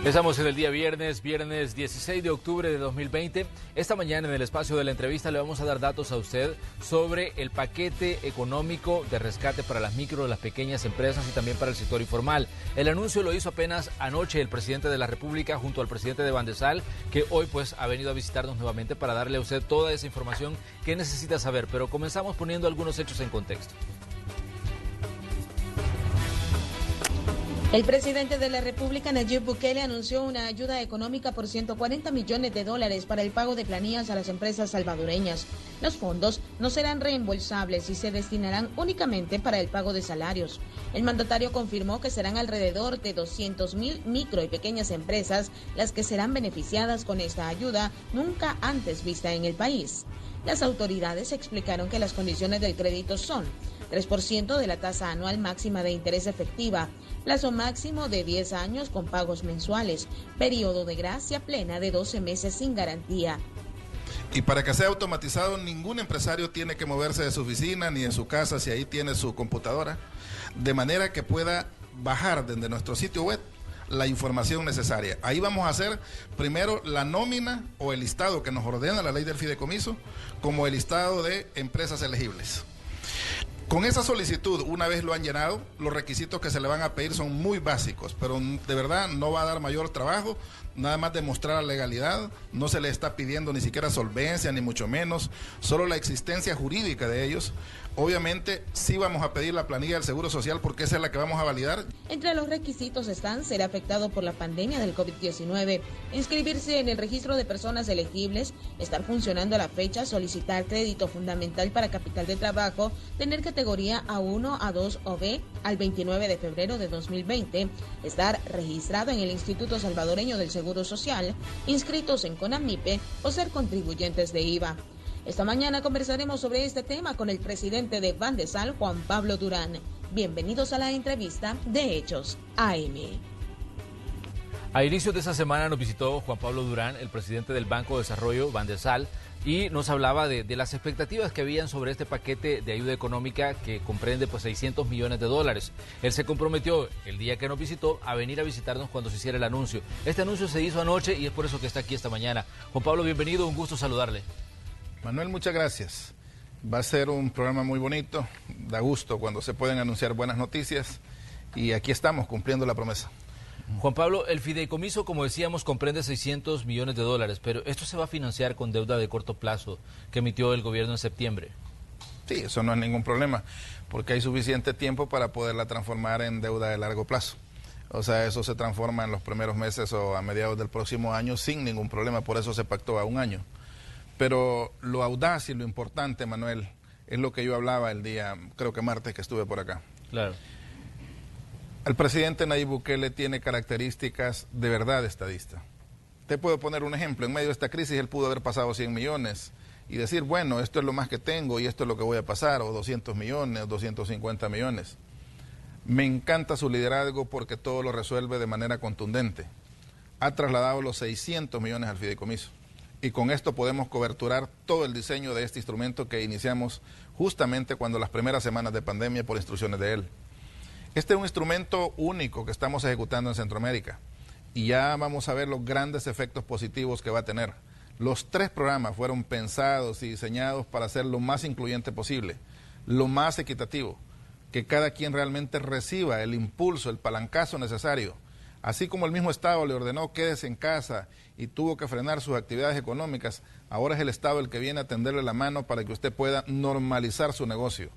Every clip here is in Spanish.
Empezamos en el día viernes 16 de octubre de 2020. Esta mañana en el espacio de la entrevista le vamos a dar datos a usted sobre el paquete económico de rescate para las micro, las pequeñas empresas y también para el sector informal. El anuncio lo hizo apenas anoche el presidente de la República junto al presidente de Bandesal, que hoy pues ha venido a visitarnos nuevamente para darle a usted toda esa información que necesita saber. Pero comenzamos poniendo algunos hechos en contexto. El presidente de la República, Nayib Bukele, anunció una ayuda económica por $140 millones para el pago de planillas a las empresas salvadoreñas. Los fondos no serán reembolsables y se destinarán únicamente para el pago de salarios. El mandatario confirmó que serán alrededor de 200.000 micro y pequeñas empresas las que serán beneficiadas con esta ayuda nunca antes vista en el país. Las autoridades explicaron que las condiciones del crédito son 3% de la tasa anual máxima de interés efectiva, plazo máximo de 10 años con pagos mensuales, periodo de gracia plena de 12 meses sin garantía. Y para que sea automatizado, ningún empresario tiene que moverse de su oficina ni de su casa si ahí tiene su computadora, de manera que pueda bajar desde nuestro sitio web la información necesaria. Ahí vamos a hacer primero la nómina o el listado que nos ordena la ley del fideicomiso, como el listado de empresas elegibles. Con esa solicitud, una vez lo han llenado, los requisitos que se le van a pedir son muy básicos, pero de verdad no va a dar mayor trabajo, nada más demostrar la legalidad, no se le está pidiendo ni siquiera solvencia, ni mucho menos, solo la existencia jurídica de ellos. Obviamente sí vamos a pedir la planilla del Seguro Social porque esa es la que vamos a validar. Entre los requisitos están ser afectado por la pandemia del COVID-19, inscribirse en el registro de personas elegibles, estar funcionando a la fecha, solicitar crédito fundamental para capital de trabajo, tener categoría A1, A2 o B al 29 de febrero de 2020, estar registrado en el Instituto Salvadoreño del Seguro Social, inscritos en CONAMIPE o ser contribuyentes de IVA. Esta mañana conversaremos sobre este tema con el presidente de Bandesal, Juan Pablo Durán. Bienvenidos a la entrevista de Hechos AM. A inicios de esta semana nos visitó Juan Pablo Durán, el presidente del Banco de Desarrollo Bandesal, y nos hablaba de las expectativas que habían sobre este paquete de ayuda económica que comprende pues $600 millones. Él se comprometió el día que nos visitó a venir a visitarnos cuando se hiciera el anuncio. Este anuncio se hizo anoche y es por eso que está aquí esta mañana. Juan Pablo, bienvenido, un gusto saludarle. Manuel, muchas gracias. Va a ser un programa muy bonito, da gusto cuando se pueden anunciar buenas noticias y aquí estamos cumpliendo la promesa. Juan Pablo, el fideicomiso, como decíamos, comprende $600 millones, pero esto se va a financiar con deuda de corto plazo que emitió el gobierno en septiembre. Sí, eso no es ningún problema, porque hay suficiente tiempo para poderla transformar en deuda de largo plazo. O sea, eso se transforma en los primeros meses o a mediados del próximo año sin ningún problema, por eso se pactó a un año. Pero lo audaz y lo importante, Manuel, es lo que yo hablaba el día, creo que martes, que estuve por acá. Claro. El presidente Nayib Bukele tiene características de verdad estadista. Te puedo poner un ejemplo. En medio de esta crisis él pudo haber pasado 100 millones y decir, bueno, esto es lo más que tengo y esto es lo que voy a pasar, o 200 millones, o 250 millones. Me encanta su liderazgo porque todo lo resuelve de manera contundente. Ha trasladado los 600 millones al fideicomiso. Y con esto podemos coberturar todo el diseño de este instrumento que iniciamos justamente cuando las primeras semanas de pandemia por instrucciones de él. Este es un instrumento único que estamos ejecutando en Centroamérica y ya vamos a ver los grandes efectos positivos que va a tener. Los 3 programas fueron pensados y diseñados para ser lo más incluyente posible, lo más equitativo, que cada quien realmente reciba el impulso, el palancazo necesario. Así como el mismo Estado le ordenó quédese en casa y tuvo que frenar sus actividades económicas, ahora es el Estado el que viene a tenderle la mano para que usted pueda normalizar su negocio.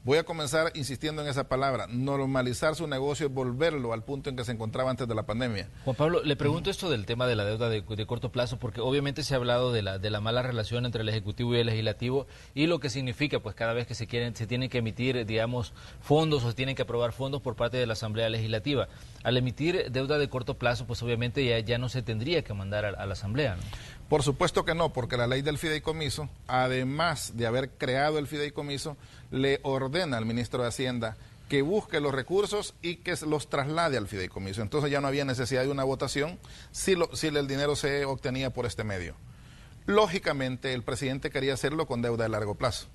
Voy a comenzar insistiendo en esa palabra, normalizar su negocio y volverlo al punto en que se encontraba antes de la pandemia. Juan Pablo, le pregunto esto del tema de la deuda de corto plazo, porque obviamente se ha hablado de la mala relación entre el Ejecutivo y el Legislativo y lo que significa pues cada vez que se tienen que emitir, digamos, fondos o se tienen que aprobar fondos por parte de la Asamblea Legislativa. Al emitir deuda de corto plazo, pues obviamente ya no se tendría que mandar a la Asamblea, ¿no? Por supuesto que no, porque la ley del fideicomiso, además de haber creado el fideicomiso, le ordena al ministro de Hacienda que busque los recursos y que los traslade al fideicomiso. Entonces ya no había necesidad de una votación si el dinero se obtenía por este medio. Lógicamente, el presidente quería hacerlo con deuda de largo plazo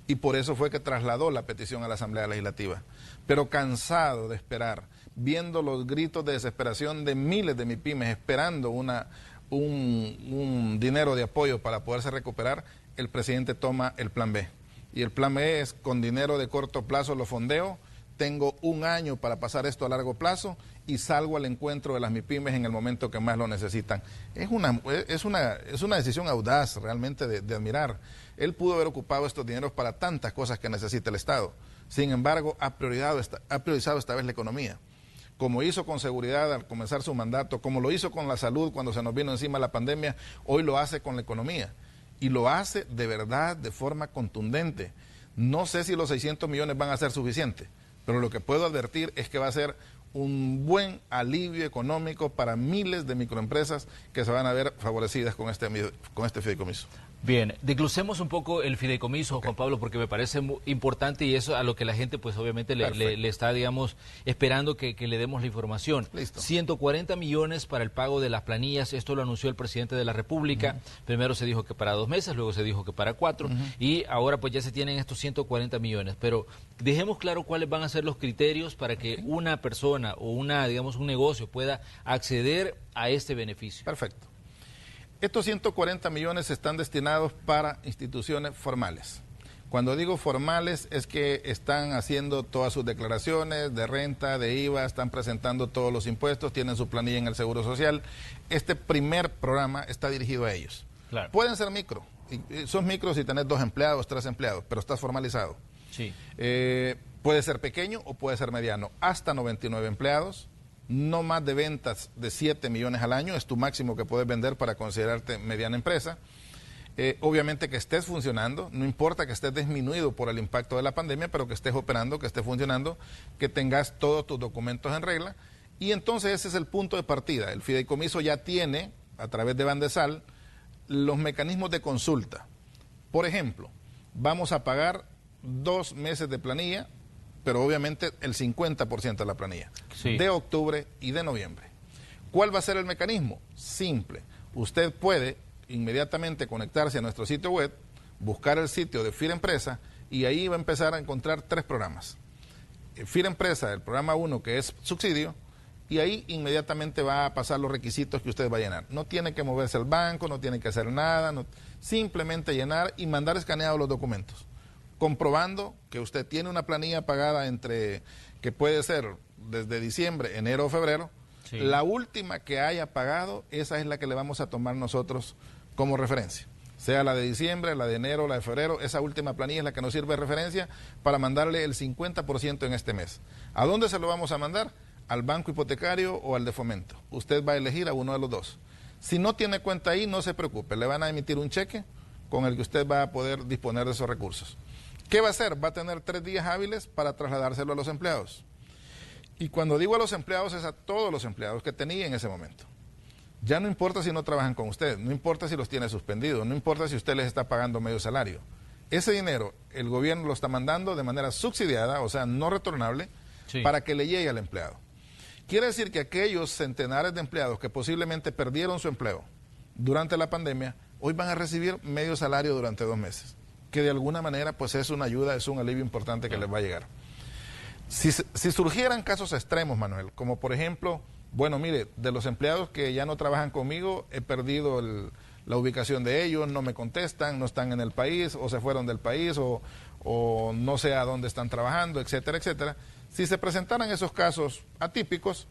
y por eso fue que trasladó la petición a la Asamblea Legislativa. Pero cansado de esperar, viendo los gritos de desesperación de miles de MIPYMES esperando un dinero de apoyo para poderse recuperar, el presidente toma el plan B. Y el plan B es: con dinero de corto plazo lo fondeo, tengo un año para pasar esto a largo plazo y salgo al encuentro de las MIPYMES en el momento que más lo necesitan. Es una decisión audaz realmente de admirar. Él pudo haber ocupado estos dineros para tantas cosas que necesita el Estado. Sin embargo, ha priorizado esta vez la economía. Como hizo con seguridad al comenzar su mandato, como lo hizo con la salud cuando se nos vino encima la pandemia, hoy lo hace con la economía. Y lo hace de verdad, de forma contundente. No sé si los 600 millones van a ser suficientes, pero lo que puedo advertir es que va a ser un buen alivio económico para miles de microempresas que se van a ver favorecidas con este fideicomiso. Bien, desglosemos un poco el fideicomiso, Okay. Juan Pablo, porque me parece muy importante y eso a lo que la gente pues obviamente le está, digamos, esperando que le demos la información. Listo. 140 millones para el pago de las planillas, esto lo anunció el presidente de la República. Primero se dijo que para 2 meses, luego se dijo que para 4 y ahora pues ya se tienen estos 140 millones. Pero dejemos claro cuáles van a ser los criterios para que una persona o digamos, un negocio pueda acceder a este beneficio. Perfecto. Estos 140 millones están destinados para instituciones formales. Cuando digo formales es que están haciendo todas sus declaraciones de renta, de IVA, están presentando todos los impuestos, tienen su planilla en el Seguro Social. Este primer programa está dirigido a ellos. Claro. Pueden ser micro, sos micro si tenés 2 empleados, 3 empleados, pero estás formalizado. Sí. Puede ser pequeño o puede ser mediano, hasta 99 empleados. No más de ventas de 7 millones al año, es tu máximo que puedes vender para considerarte mediana empresa. Obviamente que estés funcionando, no importa que estés disminuido por el impacto de la pandemia, pero que estés operando, que estés funcionando, que tengas todos tus documentos en regla. Y entonces ese es el punto de partida. El fideicomiso ya tiene, a través de Bandesal, los mecanismos de consulta. Por ejemplo, vamos a pagar 2 meses de planilla, pero obviamente el 50% de la planilla, sí, de octubre y de noviembre. ¿Cuál va a ser el mecanismo? Simple. Usted puede inmediatamente conectarse a nuestro sitio web, buscar el sitio de FIRA Empresa y ahí va a empezar a encontrar 3 programas. FIRA Empresa, el programa 1 que es subsidio, y ahí inmediatamente va a pasar los requisitos que usted va a llenar. No tiene que moverse al banco, no tiene que hacer nada, simplemente llenar y mandar escaneados los documentos, comprobando que usted tiene una planilla pagada que puede ser desde diciembre, enero o febrero. Sí. La última que haya pagado, esa es la que le vamos a tomar nosotros como referencia. Sea la de diciembre, la de enero, la de febrero, esa última planilla es la que nos sirve de referencia para mandarle el 50% en este mes. ¿A dónde se lo vamos a mandar? ¿Al banco hipotecario o al de fomento? Usted va a elegir a uno de los dos. Si no tiene cuenta ahí, no se preocupe, le van a emitir un cheque con el que usted va a poder disponer de esos recursos. ¿Qué va a hacer? Va a tener 3 días hábiles para trasladárselo a los empleados. Y cuando digo a los empleados es a todos los empleados que tenía en ese momento. Ya no importa si no trabajan con usted, no importa si los tiene suspendidos, no importa si usted les está pagando medio salario. Ese dinero el gobierno lo está mandando de manera subsidiada, o sea, no retornable, sí, para que le llegue al empleado. Quiere decir que aquellos centenares de empleados que posiblemente perdieron su empleo durante la pandemia, hoy van a recibir medio salario durante 2 meses. Que de alguna manera pues es una ayuda, es un alivio importante que les va a llegar. Si surgieran casos extremos, Manuel, como por ejemplo, bueno, mire, de los empleados que ya no trabajan conmigo, he perdido la ubicación de ellos, no me contestan, no están en el país, o se fueron del país, o no sé a dónde están trabajando, etcétera, etcétera. Si se presentaran esos casos atípicos,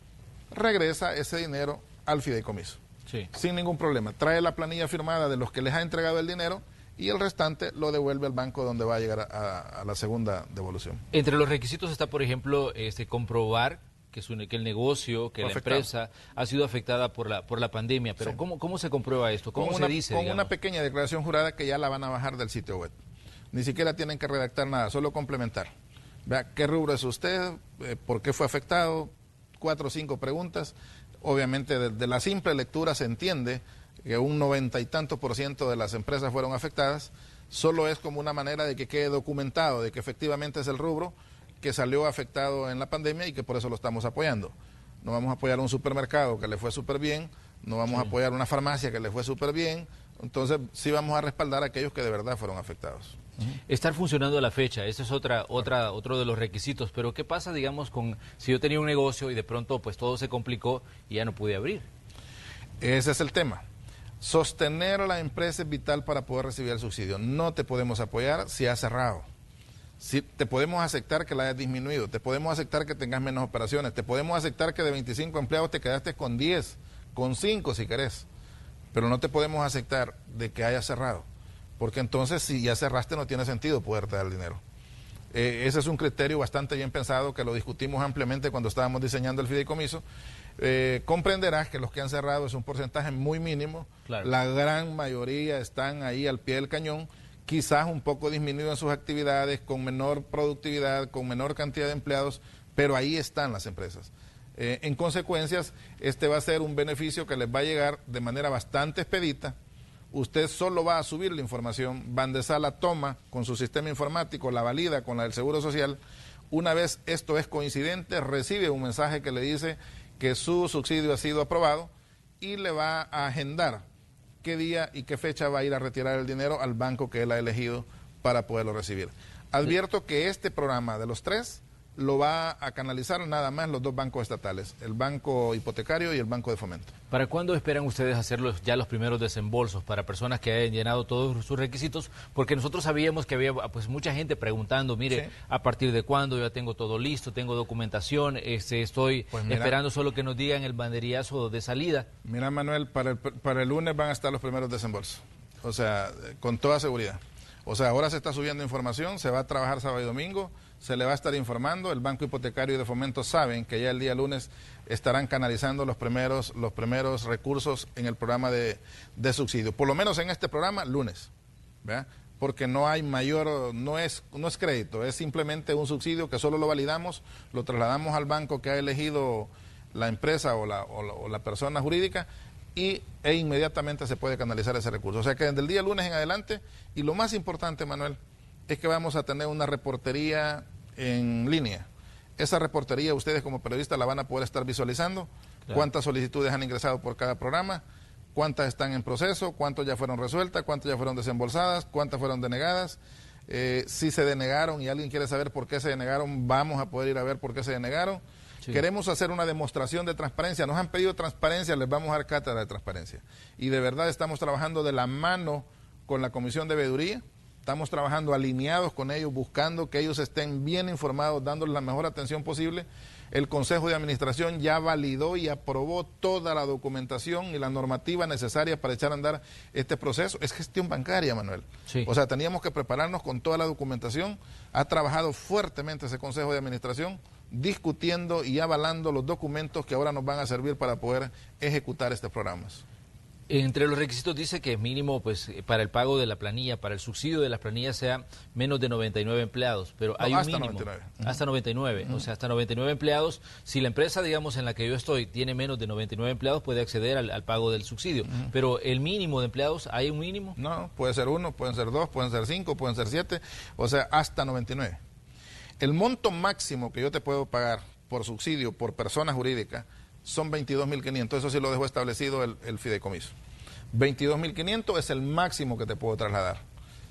regresa ese dinero al fideicomiso. Sí. Sin ningún problema. Trae la planilla firmada de los que les ha entregado el dinero y el restante lo devuelve al banco donde va a llegar a la segunda devolución. Entre los requisitos está, por ejemplo, comprobar que el negocio, que la empresa ha sido afectada por la pandemia. Pero sí, ¿cómo se comprueba esto? ¿Cómo se dice? Con una pequeña declaración jurada que ya la van a bajar del sitio web. Ni siquiera tienen que redactar nada, solo complementar. Vea, ¿qué rubro es usted? ¿Por qué fue afectado? 4 o 5 preguntas. Obviamente, de la simple lectura se entiende que un 90 y tantos % de las empresas fueron afectadas. Solo es como una manera de que quede documentado, de que efectivamente es el rubro que salió afectado en la pandemia y que por eso lo estamos apoyando. No vamos a apoyar a un supermercado que le fue súper bien, no vamos a apoyar a una farmacia que le fue súper bien. Entonces, sí vamos a respaldar a aquellos que de verdad fueron afectados. Estar funcionando a la fecha, ese es otro de los requisitos. Pero ¿qué pasa, digamos, con si yo tenía un negocio y de pronto pues todo se complicó y ya no pude abrir? Ese es el tema. Sostener a la empresa es vital para poder recibir el subsidio. No te podemos apoyar si has cerrado. Si te podemos aceptar que la hayas disminuido, te podemos aceptar que tengas menos operaciones, te podemos aceptar que de 25 empleados te quedaste con 10, con 5 si querés, pero no te podemos aceptar de que hayas cerrado, porque entonces si ya cerraste no tiene sentido poderte dar el dinero. Ese es un criterio bastante bien pensado que lo discutimos ampliamente cuando estábamos diseñando el fideicomiso. Comprenderás que los que han cerrado es un porcentaje muy mínimo, claro. La gran mayoría están ahí al pie del cañón, quizás un poco disminuido en sus actividades, con menor productividad, con menor cantidad de empleados, pero ahí están las empresas. En consecuencias, este va a ser un beneficio que les va a llegar de manera bastante expedita. Usted solo va a subir la información, Bandesal la toma con su sistema informático, la valida con la del Seguro Social. Una vez esto es coincidente, recibe un mensaje que le dice que su subsidio ha sido aprobado y le va a agendar qué día y qué fecha va a ir a retirar el dinero al banco que él ha elegido para poderlo recibir. Advierto que este programa de los 3 lo va a canalizar nada más los 2 bancos estatales, el Banco Hipotecario y el Banco de Fomento. ¿Para cuándo esperan ustedes hacer ya los primeros desembolsos para personas que hayan llenado todos sus requisitos? Porque nosotros sabíamos que había pues mucha gente preguntando, mire, sí, ¿a partir de cuándo? Ya tengo todo listo, tengo documentación, estoy esperando solo que nos digan el banderillazo de salida. Mira, Manuel, para el lunes van a estar los primeros desembolsos, o sea, con toda seguridad. O sea, ahora se está subiendo información, se va a trabajar sábado y domingo, se le va a estar informando, el Banco Hipotecario y de Fomento saben que ya el día lunes estarán canalizando los primeros recursos en el programa de subsidio. Por lo menos en este programa, lunes, ¿verdad? Porque no hay mayor, no es crédito, es simplemente un subsidio que solo lo validamos, lo trasladamos al banco que ha elegido la empresa o la persona jurídica, e inmediatamente se puede canalizar ese recurso. O sea que desde el día lunes en adelante, y lo más importante, Manuel, es que vamos a tener una reportería en línea. Esa reportería ustedes como periodistas la van a poder estar visualizando, claro. Cuántas solicitudes han ingresado por cada programa, cuántas están en proceso, cuántas ya fueron resueltas, cuántas ya fueron desembolsadas, cuántas fueron denegadas. Si se denegaron y alguien quiere saber por qué se denegaron, vamos a poder ir a ver por qué se denegaron. Sí. Queremos hacer una demostración de transparencia. Nos han pedido transparencia, les vamos a dar cátedra de transparencia. Y de verdad estamos trabajando de la mano con la Comisión de Veeduría. Estamos trabajando alineados con ellos, buscando que ellos estén bien informados, dándoles la mejor atención posible. El Consejo de Administración ya validó y aprobó toda la documentación y la normativa necesaria para echar a andar este proceso. Es gestión bancaria, Manuel. Sí. O sea, teníamos que prepararnos con toda la documentación. Ha trabajado fuertemente ese Consejo de Administración, discutiendo y avalando los documentos que ahora nos van a servir para poder ejecutar estos programas. Entre los requisitos dice que mínimo pues para el pago de la planilla, para el subsidio de las planillas sea menos de 99 empleados, pero hay un mínimo. 99. Hasta 99, o sea, hasta 99 empleados. Si la empresa, digamos, en la que yo estoy tiene menos de 99 empleados, puede acceder al pago del subsidio. Pero el mínimo de empleados, ¿hay un mínimo? No, puede ser 1, pueden ser 2, pueden ser 5, pueden ser 7, o sea, hasta 99. El monto máximo que yo te puedo pagar por subsidio por persona jurídica son 22.500, eso sí lo dejó establecido el fideicomiso. 22.500 es el máximo que te puedo trasladar.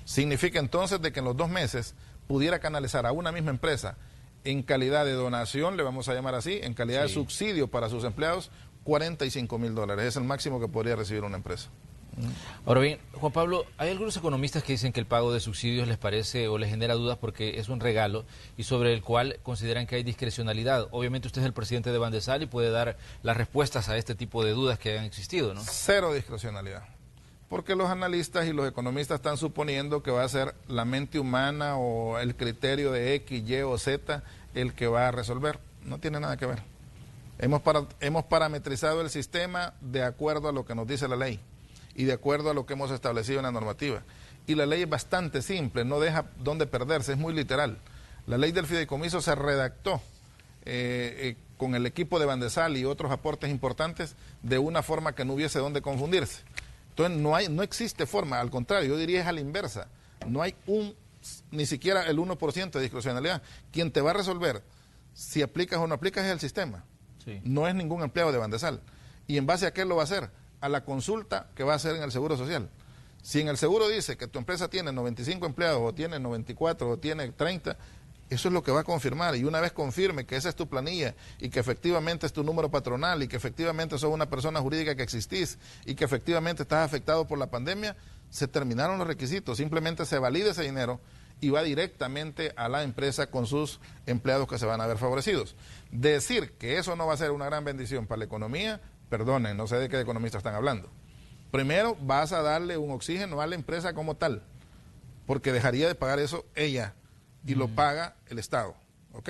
Significa entonces de que en los 2 meses pudiera canalizar a una misma empresa en calidad de donación, le vamos a llamar así, en calidad de subsidio para sus empleados, $45.000. Es el máximo que podría recibir una empresa. Ahora bien, Juan Pablo, hay algunos economistas que dicen que el pago de subsidios les parece o les genera dudas porque es un regalo y sobre el cual consideran que hay discrecionalidad. Obviamente usted es el presidente de Bandesal y puede dar las respuestas a este tipo de dudas que han existido, ¿no? Cero discrecionalidad, porque los analistas y los economistas están suponiendo que va a ser la mente humana o el criterio de X, Y o Z el que va a resolver. No tiene nada que ver. Hemos parametrizado el sistema de acuerdo a lo que nos dice la ley y de acuerdo a lo que hemos establecido en la normativa. Y la ley es bastante simple, no deja dónde perderse, es muy literal. La ley del fideicomiso se redactó con el equipo de Bandesal y otros aportes importantes de una forma que no hubiese dónde confundirse. Entonces no existe forma, al contrario, yo diría es a la inversa. No hay ni siquiera el 1% de discrecionalidad. Quien te va a resolver si aplicas o no aplicas es el sistema. Sí. No es ningún empleado de Bandesal. ¿Y en base a qué lo va a hacer? A la consulta que va a hacer en el Seguro Social. Si en el seguro dice que tu empresa tiene 95 empleados, o tiene 94, o tiene 30, eso es lo que va a confirmar. Y una vez confirme que esa es tu planilla y que efectivamente es tu número patronal y que efectivamente sos una persona jurídica que existís y que efectivamente estás afectado por la pandemia, se terminaron los requisitos. Simplemente se valida ese dinero y va directamente a la empresa con sus empleados que se van a ver favorecidos. Decir que eso no va a ser una gran bendición para la economía, perdonen, no sé de qué economistas están hablando. Primero, vas a darle un oxígeno a la empresa como tal, porque dejaría de pagar eso ella y lo paga el Estado, ¿ok?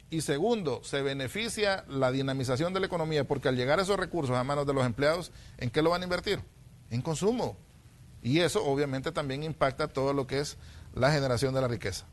Y segundo, se beneficia la dinamización de la economía, porque al llegar esos recursos a manos de los empleados, ¿en qué lo van a invertir? En consumo. Y eso obviamente también impacta todo lo que es la generación de la riqueza.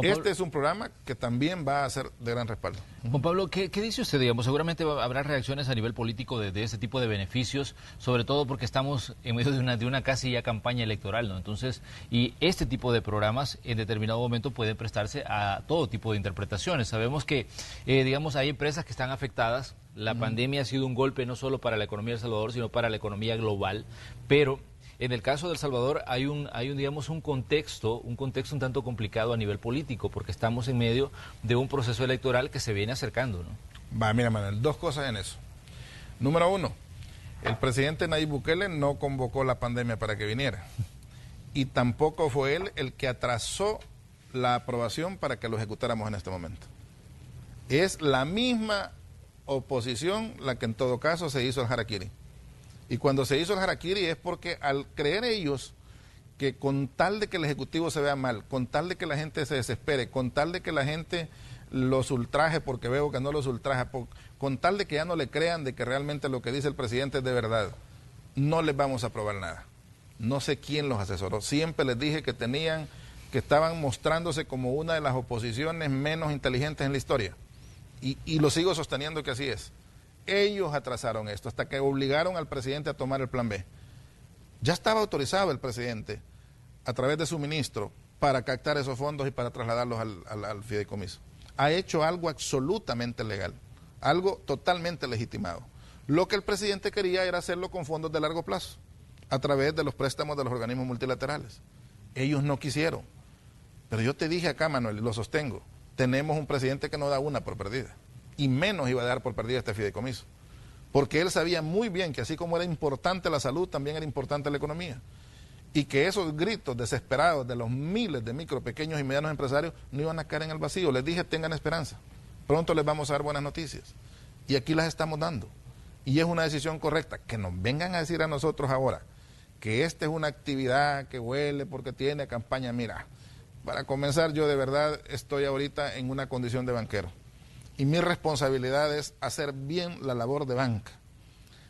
Este es un programa que también va a ser de gran respaldo. Juan Pablo, ¿qué dice usted? Digamos, seguramente habrá reacciones a nivel político de este tipo de beneficios, sobre todo porque estamos en medio de una casi ya campaña electoral, ¿no? Entonces, y este tipo de programas en determinado momento pueden prestarse a todo tipo de interpretaciones. Sabemos que, digamos, hay empresas que están afectadas. La pandemia ha sido un golpe no solo para la economía de El Salvador, sino para la economía global, pero en el caso de El Salvador hay digamos, un contexto un tanto complicado a nivel político, porque estamos en medio de un proceso electoral que se viene acercando, ¿no? Va, mira, Manuel, dos cosas en eso. Número uno, el presidente Nayib Bukele no convocó la pandemia para que viniera. Y tampoco fue él el que atrasó la aprobación para que lo ejecutáramos en este momento. Es la misma oposición la que en todo caso se hizo el harakiri. Y cuando se hizo el harakiri es porque al creer ellos que con tal de que el Ejecutivo se vea mal, con tal de que la gente se desespere, con tal de que la gente los ultraje porque veo que no los ultraja, con tal de que ya no le crean de que realmente lo que dice el presidente es de verdad, no les vamos a aprobar nada. No sé quién los asesoró. Siempre les dije que estaban mostrándose como una de las oposiciones menos inteligentes en la historia. Y lo sigo sosteniendo que así es. Ellos atrasaron esto hasta que obligaron al presidente a tomar el plan B. Ya estaba autorizado el presidente a través de su ministro para captar esos fondos y para trasladarlos al fideicomiso. Ha hecho algo absolutamente legal, algo totalmente legitimado. Lo que el presidente quería era hacerlo con fondos de largo plazo, a través de los préstamos de los organismos multilaterales. Ellos no quisieron. Pero yo te dije acá, Manuel, y lo sostengo, tenemos un presidente que no da una por perdida. Y menos iba a dar por perdida este fideicomiso. Porque él sabía muy bien que así como era importante la salud, también era importante la economía. Y que esos gritos desesperados de los miles de micro, pequeños y medianos empresarios no iban a caer en el vacío. Les dije, tengan esperanza. Pronto les vamos a dar buenas noticias. Y aquí las estamos dando. Y es una decisión correcta. Que nos vengan a decir a nosotros ahora que esta es una actividad que huele porque tiene campaña. Mira, para comenzar, yo de verdad estoy ahorita en una condición de banquero. Y mi responsabilidad es hacer bien la labor de banca.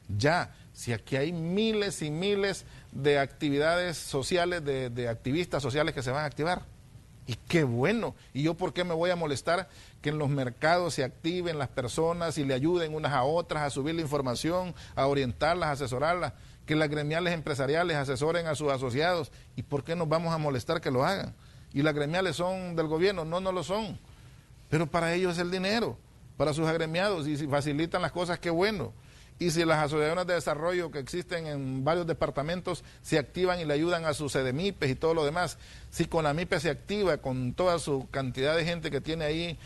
Ya, si aquí hay miles y miles de actividades sociales, de activistas sociales que se van a activar. Y qué bueno. ¿Y yo por qué me voy a molestar que en los mercados se activen las personas y le ayuden unas a otras a subir la información, a orientarlas, a asesorarlas? Que las gremiales empresariales asesoren a sus asociados. ¿Y por qué nos vamos a molestar que lo hagan? ¿Y las gremiales son del gobierno? No, no lo son. Pero para ellos es el dinero, para sus agremiados, y si facilitan las cosas, qué bueno. Y si las asociaciones de desarrollo que existen en varios departamentos se activan y le ayudan a sus CDMIPES y todo lo demás, si CONAMIPE se activa con toda su cantidad de gente que tiene ahí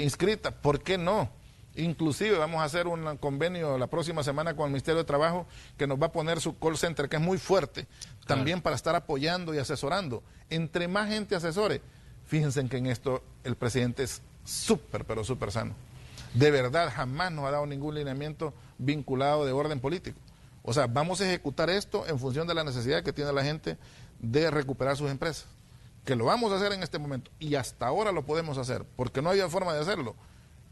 inscrita, ¿por qué no? Inclusive vamos a hacer un convenio la próxima semana con el Ministerio de Trabajo que nos va a poner su call center, que es muy fuerte, también para estar apoyando y asesorando. Entre más gente asesore, fíjense que en esto el presidente es súper, pero súper sano. De verdad, jamás nos ha dado ningún lineamiento vinculado de orden político. O sea, vamos a ejecutar esto en función de la necesidad que tiene la gente de recuperar sus empresas. Que lo vamos a hacer en este momento. Y hasta ahora lo podemos hacer, porque no había forma de hacerlo.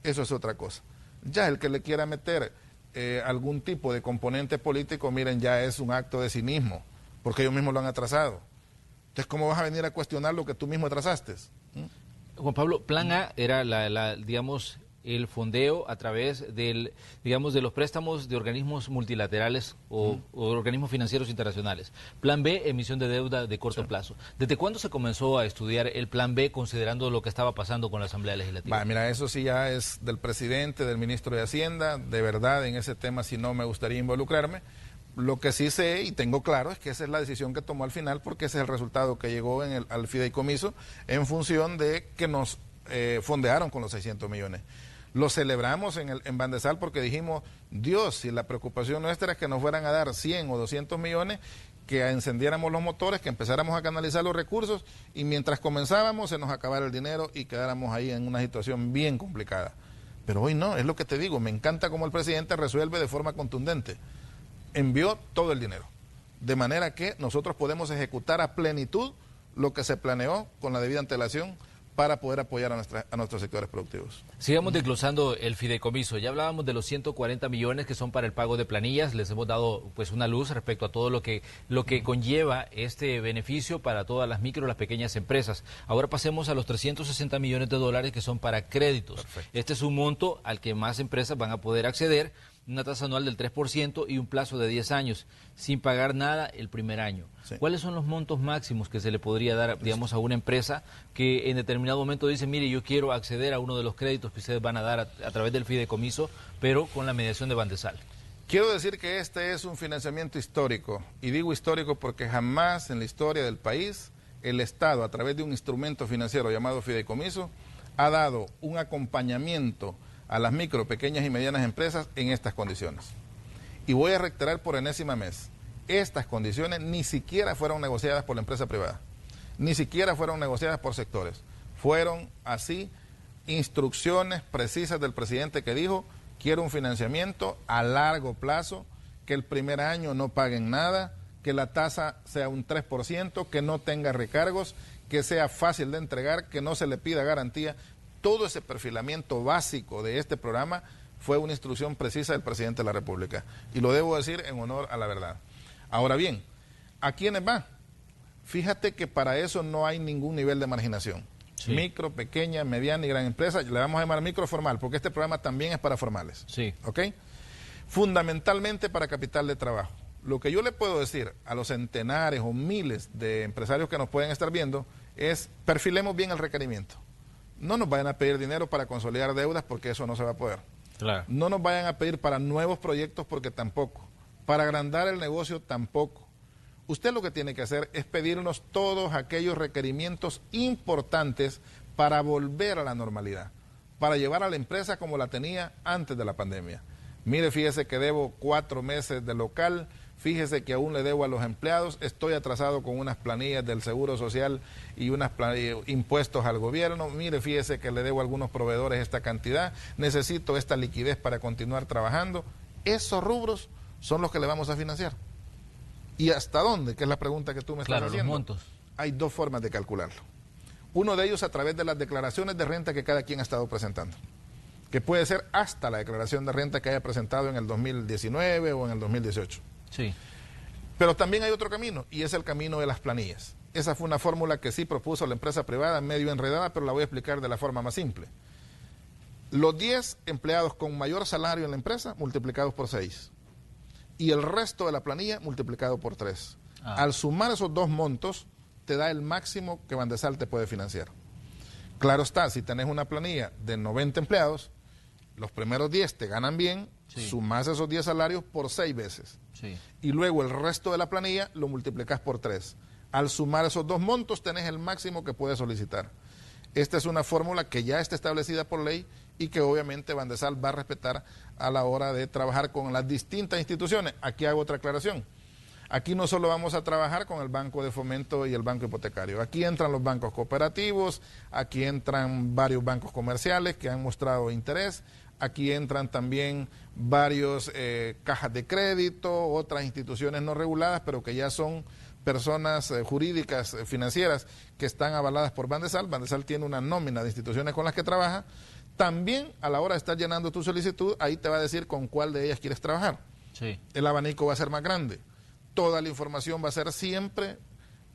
Eso es otra cosa. Ya el que le quiera meter algún tipo de componente político, miren, ya es un acto de cinismo, porque ellos mismos lo han atrasado. Entonces, ¿cómo vas a venir a cuestionar lo que tú mismo atrasaste? Juan Pablo, Plan A era digamos, el fondeo a través de los préstamos de organismos multilaterales o organismos financieros internacionales. Plan B, emisión de deuda de corto plazo. ¿Desde cuándo se comenzó a estudiar el Plan B considerando lo que estaba pasando con la Asamblea Legislativa? Mira, eso sí ya es del presidente, del ministro de Hacienda. De verdad, en ese tema sí no me gustaría involucrarme. Lo que sí sé y tengo claro es que esa es la decisión que tomó al final, porque ese es el resultado que llegó al fideicomiso en función de que nos fondearon con los 600 millones. Lo celebramos en Bandesal porque dijimos, Dios, si la preocupación nuestra es que nos fueran a dar 100 o 200 millones, que encendiéramos los motores, que empezáramos a canalizar los recursos y mientras comenzábamos se nos acabara el dinero y quedáramos ahí en una situación bien complicada. Pero hoy no, es lo que te digo, me encanta cómo el presidente resuelve de forma contundente. Envió todo el dinero, de manera que nosotros podemos ejecutar a plenitud lo que se planeó con la debida antelación para poder apoyar a nuestros sectores productivos. Sigamos desglosando el fideicomiso. Ya hablábamos de los 140 millones que son para el pago de planillas. Les hemos dado pues una luz respecto a todo lo que conlleva este beneficio para todas las micro y las pequeñas empresas. Ahora pasemos a los 360 millones de dólares que son para créditos. Perfecto. Este es un monto al que más empresas van a poder acceder, una tasa anual del 3% y un plazo de 10 años, sin pagar nada el primer año. Sí. ¿Cuáles son los montos máximos que se le podría dar, digamos, a una empresa que en determinado momento dice, mire, yo quiero acceder a uno de los créditos que ustedes van a dar a través del fideicomiso, pero con la mediación de Bandesal? Quiero decir que este es un financiamiento histórico, y digo histórico porque jamás en la historia del país el Estado, a través de un instrumento financiero llamado fideicomiso, ha dado un acompañamiento a las micro, pequeñas y medianas empresas en estas condiciones. Y voy a reiterar por enésima vez, estas condiciones ni siquiera fueron negociadas por la empresa privada, ni siquiera fueron negociadas por sectores. Fueron así instrucciones precisas del presidente que dijo, quiero un financiamiento a largo plazo, que el primer año no paguen nada, que la tasa sea un 3%, que no tenga recargos, que sea fácil de entregar, que no se le pida garantía. Todo ese perfilamiento básico de este programa fue una instrucción precisa del presidente de la República. Y lo debo decir en honor a la verdad. Ahora bien, ¿a quiénes va? Fíjate que para eso no hay ningún nivel de marginación. Sí. Micro, pequeña, mediana y gran empresa, le vamos a llamar micro formal, porque este programa también es para formales. Sí. ¿Ok? Fundamentalmente para capital de trabajo. Lo que yo le puedo decir a los centenares o miles de empresarios que nos pueden estar viendo es, perfilemos bien el requerimiento. No nos vayan a pedir dinero para consolidar deudas porque eso no se va a poder. Claro. No nos vayan a pedir para nuevos proyectos porque tampoco. Para agrandar el negocio tampoco. Usted lo que tiene que hacer es pedirnos todos aquellos requerimientos importantes para volver a la normalidad, para llevar a la empresa como la tenía antes de la pandemia. Mire, fíjese que debo 4 meses de local, fíjese que aún le debo a los empleados, estoy atrasado con unas planillas del Seguro Social y unas impuestos al gobierno, mire, fíjese que le debo a algunos proveedores esta cantidad, necesito esta liquidez para continuar trabajando. Esos rubros son los que le vamos a financiar. ¿Y hasta dónde? Que es la pregunta que tú me estás haciendo. Los montos. Hay 2 formas de calcularlo. Uno de ellos a través de las declaraciones de renta que cada quien ha estado presentando, que puede ser hasta la declaración de renta que haya presentado en el 2019 o en el 2018. Sí. Pero también hay otro camino, y es el camino de las planillas. Esa fue una fórmula que sí propuso la empresa privada, medio enredada, pero la voy a explicar de la forma más simple. Los 10 empleados con mayor salario en la empresa, multiplicados por 6. Y el resto de la planilla, multiplicado por 3. Al sumar esos 2 montos, te da el máximo que Bandesal te puede financiar. Claro está, si tenés una planilla de 90 empleados, los primeros 10 te ganan bien, sí, sumás esos 10 salarios por 6 veces. Sí. Y luego el resto de la planilla lo multiplicás por 3. Al sumar esos 2 montos tenés el máximo que puedes solicitar. Esta es una fórmula que ya está establecida por ley y que obviamente Bandesal va a respetar a la hora de trabajar con las distintas instituciones. Aquí hago otra aclaración. Aquí no solo vamos a trabajar con el Banco de Fomento y el Banco Hipotecario. Aquí entran los bancos cooperativos, aquí entran varios bancos comerciales que han mostrado interés, aquí entran también varios cajas de crédito, otras instituciones no reguladas, pero que ya son personas jurídicas, financieras, que están avaladas por Bandesal. Bandesal tiene una nómina de instituciones con las que trabaja. También a la hora de estar llenando tu solicitud, ahí te va a decir con cuál de ellas quieres trabajar. Sí. El abanico va a ser más grande. Toda la información va a ser siempre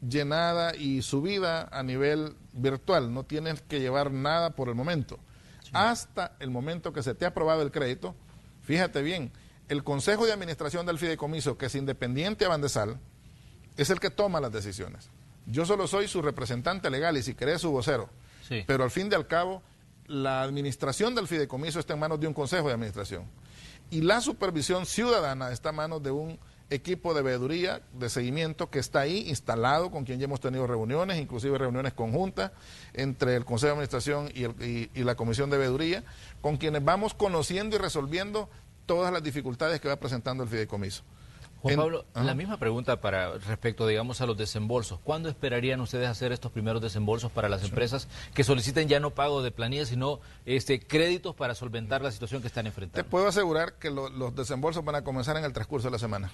llenada y subida a nivel virtual. No tienes que llevar nada por el momento. Sí. Hasta el momento que se te ha aprobado el crédito, fíjate bien, el Consejo de Administración del Fideicomiso, que es independiente a Bandesal, es el que toma las decisiones. Yo solo soy su representante legal y si querés su vocero. Sí. Pero al fin y al cabo, la administración del fideicomiso está en manos de un consejo de administración. Y la supervisión ciudadana está en manos de un equipo de veeduría, de seguimiento, que está ahí instalado, con quien ya hemos tenido reuniones, inclusive reuniones conjuntas entre el Consejo de Administración y la Comisión de Veeduría, con quienes vamos conociendo y resolviendo todas las dificultades que va presentando el fideicomiso. Juan Pablo, la misma pregunta respecto, digamos, a los desembolsos. ¿Cuándo esperarían ustedes hacer estos primeros desembolsos para las empresas que soliciten ya no pago de planillas, sino créditos para solventar la situación que están enfrentando? Te puedo asegurar que los desembolsos van a comenzar en el transcurso de la semana.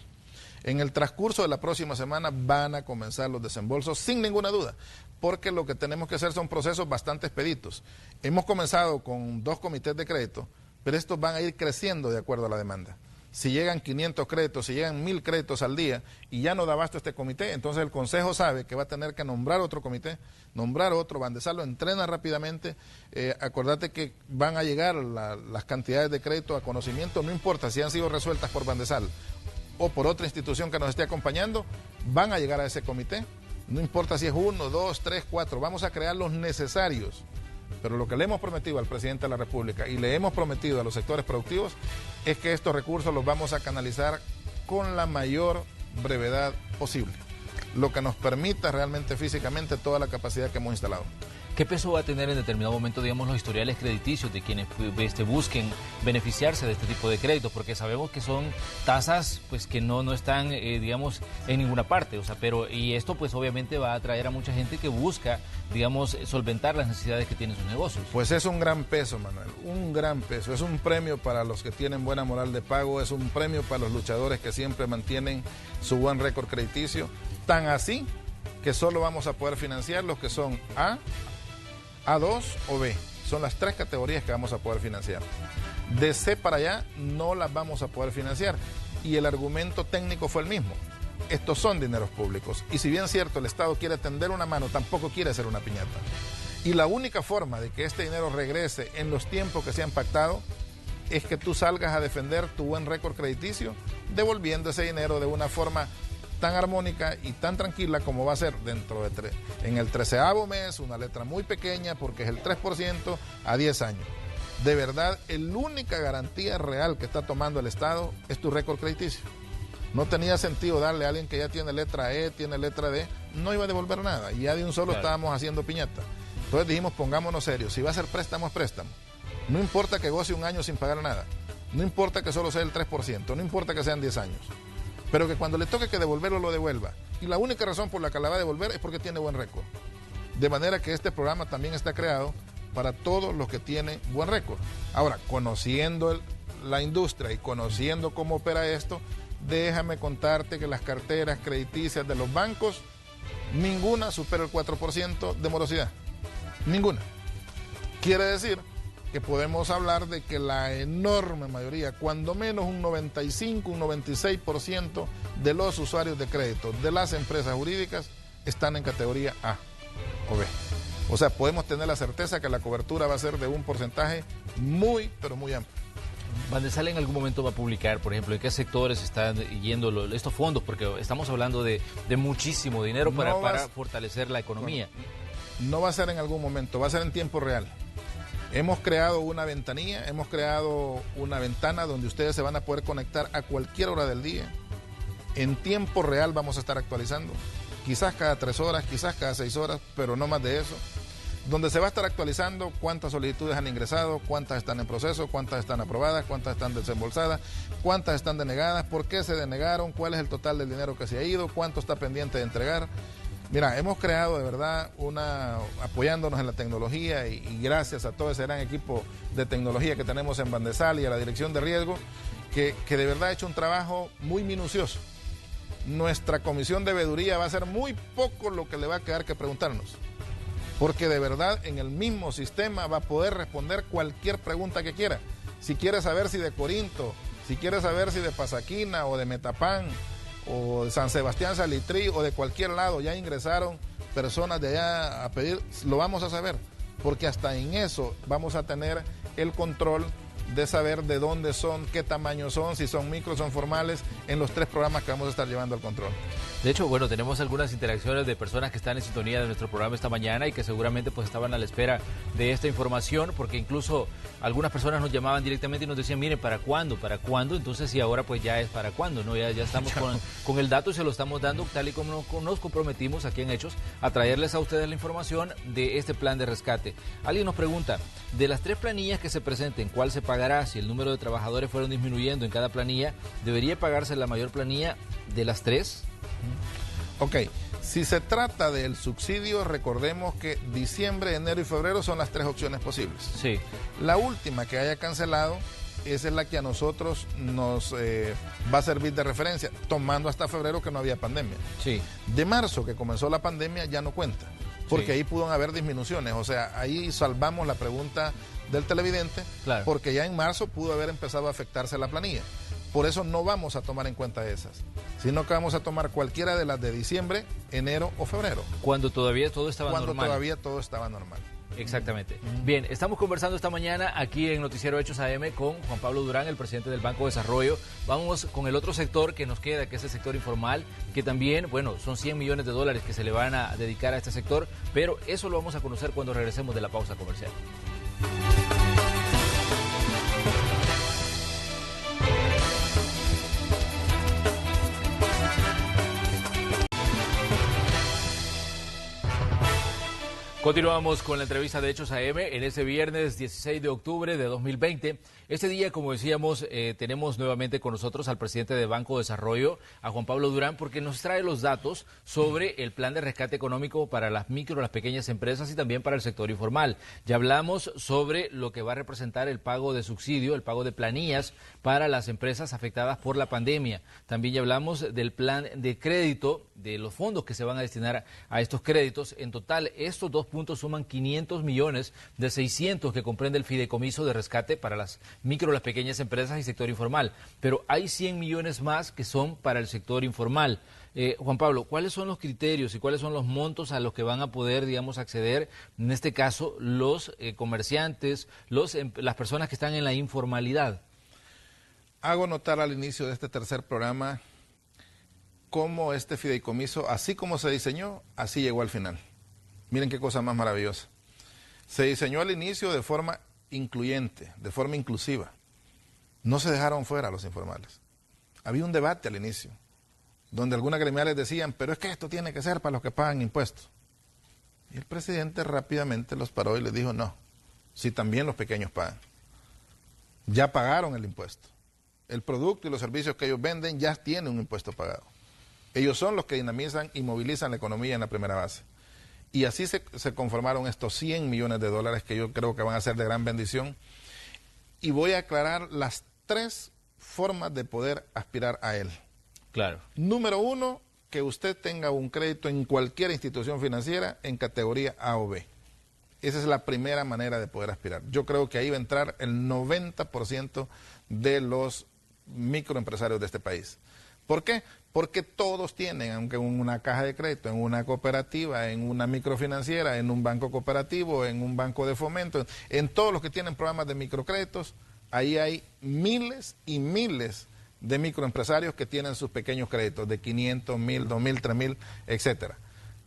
En el transcurso de la próxima semana van a comenzar los desembolsos sin ninguna duda, porque lo que tenemos que hacer son procesos bastante expeditos. Hemos comenzado con 2 comités de crédito, pero estos van a ir creciendo de acuerdo a la demanda. Si llegan 500 créditos, si llegan 1000 créditos al día y ya no da abasto este comité, entonces el Consejo sabe que va a tener que nombrar otro comité, nombrar otro, Bandesal lo entrena rápidamente. Acordate que van a llegar las cantidades de crédito a conocimiento, no importa si han sido resueltas por Bandesal o por otra institución que nos esté acompañando, van a llegar a ese comité, no importa si es 1, 2, 3, 4, vamos a crear los necesarios. Pero lo que le hemos prometido al presidente de la República y le hemos prometido a los sectores productivos es que estos recursos los vamos a canalizar con la mayor brevedad posible, lo que nos permita realmente físicamente toda la capacidad que hemos instalado. ¿Qué peso va a tener en determinado momento, digamos, los historiales crediticios de quienes busquen beneficiarse de este tipo de créditos? Porque sabemos que son tasas pues que no están, digamos, en ninguna parte. O sea, y esto pues obviamente va a atraer a mucha gente que busca, digamos, solventar las necesidades que tienen sus negocios. Pues es un gran peso, Manuel, un gran peso. Es un premio para los que tienen buena moral de pago, es un premio para los luchadores que siempre mantienen su buen récord crediticio. Tan así que solo vamos a poder financiar los que son A2 o B. Son las 3 categorías que vamos a poder financiar. De C para allá no las vamos a poder financiar. Y el argumento técnico fue el mismo. Estos son dineros públicos. Y si bien es cierto, el Estado quiere tender una mano, tampoco quiere hacer una piñata. Y la única forma de que este dinero regrese en los tiempos que se han pactado es que tú salgas a defender tu buen récord crediticio, devolviendo ese dinero de una forma tan armónica y tan tranquila como va a ser en el 13º mes, una letra muy pequeña porque es el 3% a 10 años. De verdad, la única garantía real que está tomando el Estado es tu récord crediticio. No tenía sentido darle a alguien que ya tiene letra E, tiene letra D, no iba a devolver nada y ya de un solo estábamos haciendo piñata. Entonces dijimos, pongámonos serios, si va a ser préstamo es préstamo. No importa que goce un año sin pagar nada, no importa que solo sea el 3%, no importa que sean 10 años. Pero que cuando le toque que devolverlo, lo devuelva. Y la única razón por la que la va a devolver es porque tiene buen récord. De manera que este programa también está creado para todos los que tienen buen récord. Ahora, conociendo la industria y conociendo cómo opera esto, déjame contarte que las carteras crediticias de los bancos, ninguna supera el 4% de morosidad. Ninguna. Quiere decir que podemos hablar de que la enorme mayoría, cuando menos un 95, un 96% de los usuarios de crédito de las empresas jurídicas están en categoría A o B. O sea, podemos tener la certeza que la cobertura va a ser de un porcentaje muy, pero muy amplio. Bandesal en algún momento va a publicar, por ejemplo, en qué sectores están yendo estos fondos, porque estamos hablando de muchísimo dinero para fortalecer la economía. No va a ser en algún momento, va a ser en tiempo real. Hemos creado una ventanilla, hemos creado una ventana donde ustedes se van a poder conectar a cualquier hora del día. En tiempo real vamos a estar actualizando, quizás cada 3 horas, quizás cada 6 horas, pero no más de eso. Donde se va a estar actualizando cuántas solicitudes han ingresado, cuántas están en proceso, cuántas están aprobadas, cuántas están desembolsadas, cuántas están denegadas, por qué se denegaron, cuál es el total del dinero que se ha ido, cuánto está pendiente de entregar. Mira, hemos creado de verdad apoyándonos en la tecnología y gracias a todo ese gran equipo de tecnología que tenemos en Bandesal y a la Dirección de Riesgo, que de verdad ha hecho un trabajo muy minucioso. Nuestra comisión de veeduría va a ser muy poco lo que le va a quedar que preguntarnos, porque de verdad en el mismo sistema va a poder responder cualquier pregunta que quiera. Si quiere saber si de Corinto, si quiere saber si de Pasaquina o de Metapán, o de San Sebastián Salitrí o de cualquier lado ya ingresaron personas de allá a pedir, lo vamos a saber, porque hasta en eso vamos a tener el control de saber de dónde son, qué tamaño son, si son micros, son formales, en los 3 programas que vamos a estar llevando al control. De hecho, bueno, tenemos algunas interacciones de personas que están en sintonía de nuestro programa esta mañana y que seguramente pues estaban a la espera de esta información, porque incluso algunas personas nos llamaban directamente y nos decían, miren, ¿para cuándo? ¿Para cuándo? Entonces, sí, ahora pues ya es para cuándo, ¿no? Ya estamos con el dato y se lo estamos dando tal y como nos comprometimos aquí en Hechos a traerles a ustedes la información de este plan de rescate. Alguien nos pregunta, de las 3 planillas que se presenten, ¿cuál se pagará? Si el número de trabajadores fueron disminuyendo en cada planilla, ¿debería pagarse la mayor planilla de las 3? Ok, si se trata del subsidio, recordemos que diciembre, enero y febrero son las 3 opciones posibles. Sí. La última que haya cancelado, esa es la que a nosotros nos va a servir de referencia, tomando hasta febrero que no había pandemia. Sí. De marzo, que comenzó la pandemia, ya no cuenta, porque Sí. ahí pudo haber disminuciones. O sea, ahí salvamos la pregunta del televidente, Claro. porque ya en marzo pudo haber empezado a afectarse la planilla. Por eso no vamos a tomar en cuenta esas, sino que vamos a tomar cualquiera de las de diciembre, enero o febrero. Cuando todavía todo estaba Cuando normal. todavía todo estaba normal. Exactamente. Bien, estamos conversando esta mañana aquí en Noticiero Hechos AM con Juan Pablo Durán, el presidente del Banco de Desarrollo. Vamos con el otro sector que nos queda, que es el sector informal, que también, bueno, son 100 millones de dólares que se le van a dedicar a este sector, pero eso lo vamos a conocer cuando regresemos de la pausa comercial. Continuamos con la entrevista de Hechos AM en ese viernes 16 de octubre de 2020. Este día, como decíamos, tenemos nuevamente con nosotros al presidente de Banco de Desarrollo, a Juan Pablo Durán, porque nos trae los datos sobre el plan de rescate económico para las micro, las pequeñas empresas y también para el sector informal. Ya hablamos sobre lo que va a representar el pago de subsidio, el pago de planillas para las empresas afectadas por la pandemia. También ya hablamos del plan de crédito, de los fondos que se van a destinar a estos créditos. En total, estos 2 puntos suman 500 millones de 600 que comprende el fideicomiso de rescate para las micro, las pequeñas empresas y sector informal. Pero hay 100 millones más que son para el sector informal. Juan Pablo, ¿cuáles son los criterios y cuáles son los montos a los que van a poder, digamos, acceder, en este caso, los comerciantes, las personas que están en la informalidad? Hago notar al inicio de este tercer programa cómo este fideicomiso, así como se diseñó, así llegó al final. Miren qué cosa más maravillosa. Se diseñó al inicio de forma incluyente, de forma inclusiva. No se dejaron fuera a los informales. Había un debate al inicio, donde algunas gremiales decían, pero es que esto tiene que ser para los que pagan impuestos. Y el presidente rápidamente los paró y les dijo, no, si también los pequeños pagan. Ya pagaron el impuesto. El producto y los servicios que ellos venden ya tienen un impuesto pagado. Ellos son los que dinamizan y movilizan la economía en la primera base. Y así se conformaron estos 100 millones de dólares que yo creo que van a ser de gran bendición. Y voy a aclarar las 3 formas de poder aspirar a él. Claro. Número 1, que usted tenga un crédito en cualquier institución financiera en categoría A o B. Esa es la primera manera de poder aspirar. Yo creo que ahí va a entrar el 90% de los microempresarios de este país. ¿Por qué? Porque todos tienen, aunque en una caja de crédito, en una cooperativa, en una microfinanciera, en un banco cooperativo, en un banco de fomento, en todos los que tienen programas de microcréditos, ahí hay miles y miles de microempresarios que tienen sus pequeños créditos de 500, 1000, 2000, 3000, etcétera.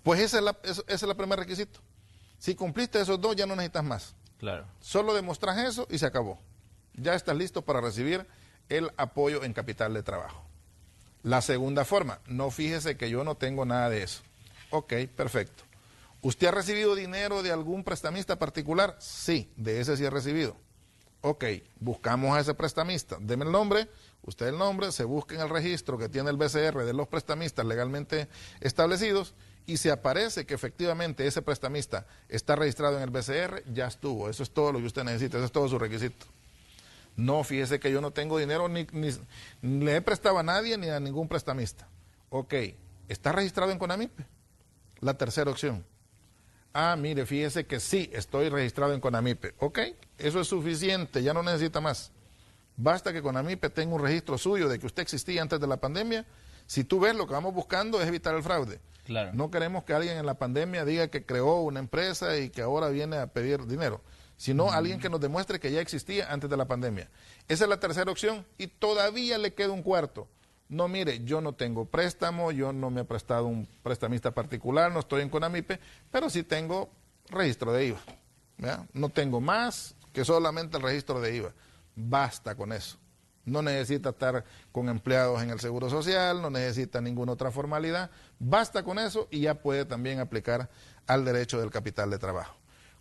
Pues ese es el primer requisito. Si cumpliste esos 2, ya no necesitas más. Claro. Solo demostras eso y se acabó. Ya estás listo para recibir el apoyo en capital de trabajo. La segunda forma, no fíjese que yo no tengo nada de eso. Ok, perfecto. ¿Usted ha recibido dinero de algún prestamista particular? Sí, de ese sí ha recibido. Ok, buscamos a ese prestamista. Deme el nombre, usted el nombre, se busca en el registro que tiene el BCR de los prestamistas legalmente establecidos y si aparece que efectivamente ese prestamista está registrado en el BCR, ya estuvo. Eso es todo lo que usted necesita, eso es todo su requisito. No, fíjese que yo no tengo dinero, ni le he prestado a nadie ni a ningún prestamista. Ok, ¿está registrado en CONAMIPE? La tercera opción. Ah, mire, fíjese que sí, estoy registrado en CONAMIPE. Ok, eso es suficiente, ya no necesita más. Basta que CONAMIPE tenga un registro suyo de que usted existía antes de la pandemia. Si tú ves, lo que vamos buscando es evitar el fraude. Claro. No queremos que alguien en la pandemia diga que creó una empresa y que ahora viene a pedir dinero. sino alguien que nos demuestre que ya existía antes de la pandemia. Esa es la tercera opción y todavía le queda un cuarto. No, mire, yo no tengo préstamo, yo no me ha prestado un prestamista particular, no estoy en Conamipe, pero sí tengo registro de IVA. ¿Ya? No tengo más que solamente el registro de IVA. Basta con eso. No necesita estar con empleados en el Seguro Social, no necesita ninguna otra formalidad. Basta con eso y ya puede también aplicar al derecho del capital de trabajo.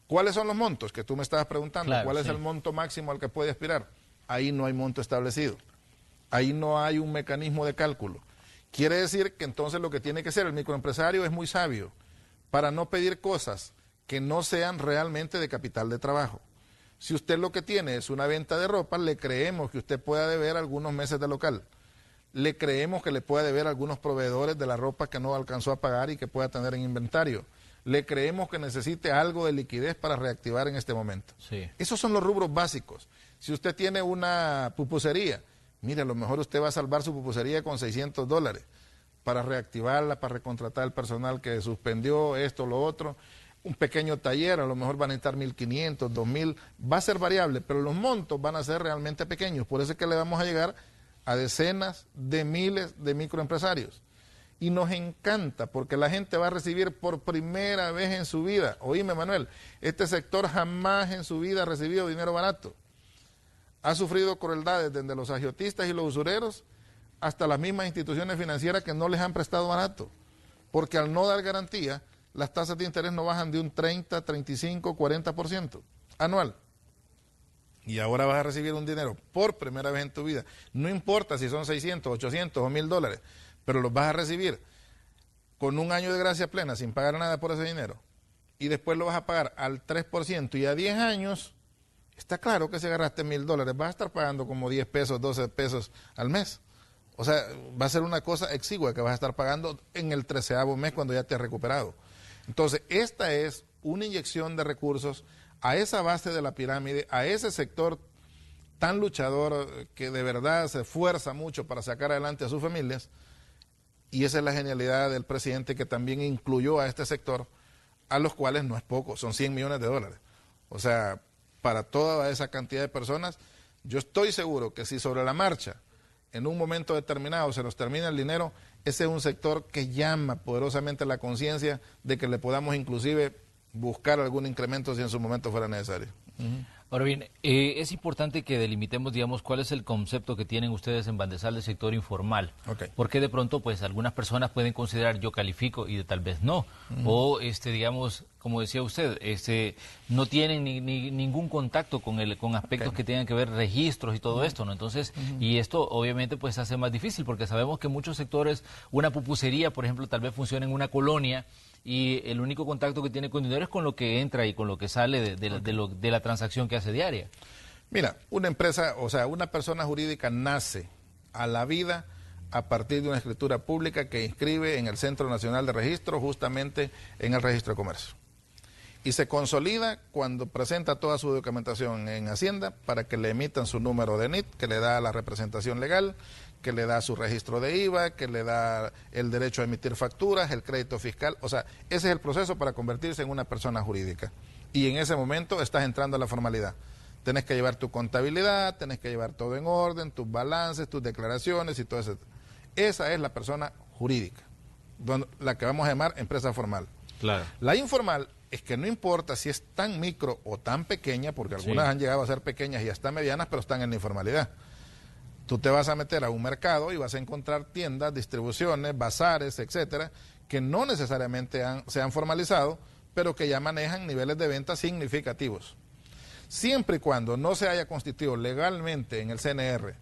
¿Cuáles son los montos que tú me estabas preguntando? Claro, ¿Cuál es el monto máximo al que puede aspirar? Ahí no hay monto establecido. Ahí no hay un mecanismo de cálculo. Quiere decir que entonces lo que tiene que hacer el microempresario es muy sabio para no pedir cosas que no sean realmente de capital de trabajo. Si usted lo que tiene es una venta de ropa, le creemos que usted pueda deber algunos meses de local. Le creemos que le pueda deber algunos proveedores de la ropa que no alcanzó a pagar y que pueda tener en inventario. Le creemos que necesite algo de liquidez para reactivar en este momento. Sí. Esos son los rubros básicos. Si usted tiene una pupusería, mire, a lo mejor usted va a salvar su pupusería con $600 para reactivarla, para recontratar el personal que suspendió esto, lo otro. Un pequeño taller, a lo mejor van a necesitar 1.500, 2.000, va a ser variable, pero los montos van a ser realmente pequeños. Por eso es que le vamos a llegar a decenas de miles de microempresarios. Y nos encanta porque la gente va a recibir por primera vez en su vida. Oíme, Manuel, este sector jamás en su vida ha recibido dinero barato. Ha sufrido crueldades desde los agiotistas y los usureros hasta las mismas instituciones financieras que no les han prestado barato. Porque al no dar garantía, las tasas de interés no bajan de un 30, 35, 40% anual. Y ahora vas a recibir un dinero por primera vez en tu vida. No importa si son 600, 800 o $1.000, pero los vas a recibir con un año de gracia plena sin pagar nada por ese dinero. Y después lo vas a pagar al 3% y a 10 años, está claro que si agarraste $1.000, vas a estar pagando como 10 pesos, 12 pesos al mes. O sea, va a ser una cosa exigua que vas a estar pagando en el 13º mes cuando ya te has recuperado. Entonces, esta es una inyección de recursos a esa base de la pirámide, a ese sector tan luchador que de verdad se esfuerza mucho para sacar adelante a sus familias, y esa es la genialidad del presidente que también incluyó a este sector, a los cuales no es poco, son $100 millones. O sea, para toda esa cantidad de personas, yo estoy seguro que si sobre la marcha, en un momento determinado, se nos termina el dinero, ese es un sector que llama poderosamente la conciencia de que le podamos inclusive buscar algún incremento si en su momento fuera necesario. Ahora bien, es importante que delimitemos, digamos, cuál es el concepto que tienen ustedes en Bandesal del sector informal. Okay. Porque de pronto, pues, algunas personas pueden considerar yo califico y tal vez no. O, digamos, como decía usted, no tienen ningún contacto con aspectos que tengan que ver registros y todo esto, ¿no? Entonces, y esto obviamente pues hace más difícil porque sabemos que muchos sectores, una pupusería, por ejemplo, tal vez funciona en una colonia y el único contacto que tiene con dinero es con lo que entra y con lo que sale de la transacción que hace diaria. Mira, una empresa, o sea, una persona jurídica nace a la vida a partir de una escritura pública que inscribe en el Centro Nacional de Registro, justamente en el Registro de Comercio. Y se consolida cuando presenta toda su documentación en Hacienda para que le emitan su número de NIT, que le da la representación legal, que le da su registro de IVA, que le da el derecho a emitir facturas, el crédito fiscal. O sea, ese es el proceso para convertirse en una persona jurídica. Y en ese momento estás entrando a la formalidad. Tenés que llevar tu contabilidad, tenés que llevar todo en orden, tus balances, tus declaraciones y todo eso. Esa es la persona jurídica, la que vamos a llamar empresa formal. Claro. La informal es que no importa si es tan micro o tan pequeña, porque algunas han llegado a ser pequeñas y hasta medianas, pero están en la informalidad. Tú te vas a meter a un mercado y vas a encontrar tiendas, distribuciones, bazares, etcétera, que no necesariamente se han formalizado, pero que ya manejan niveles de venta significativos. Siempre y cuando no se haya constituido legalmente en el CNR,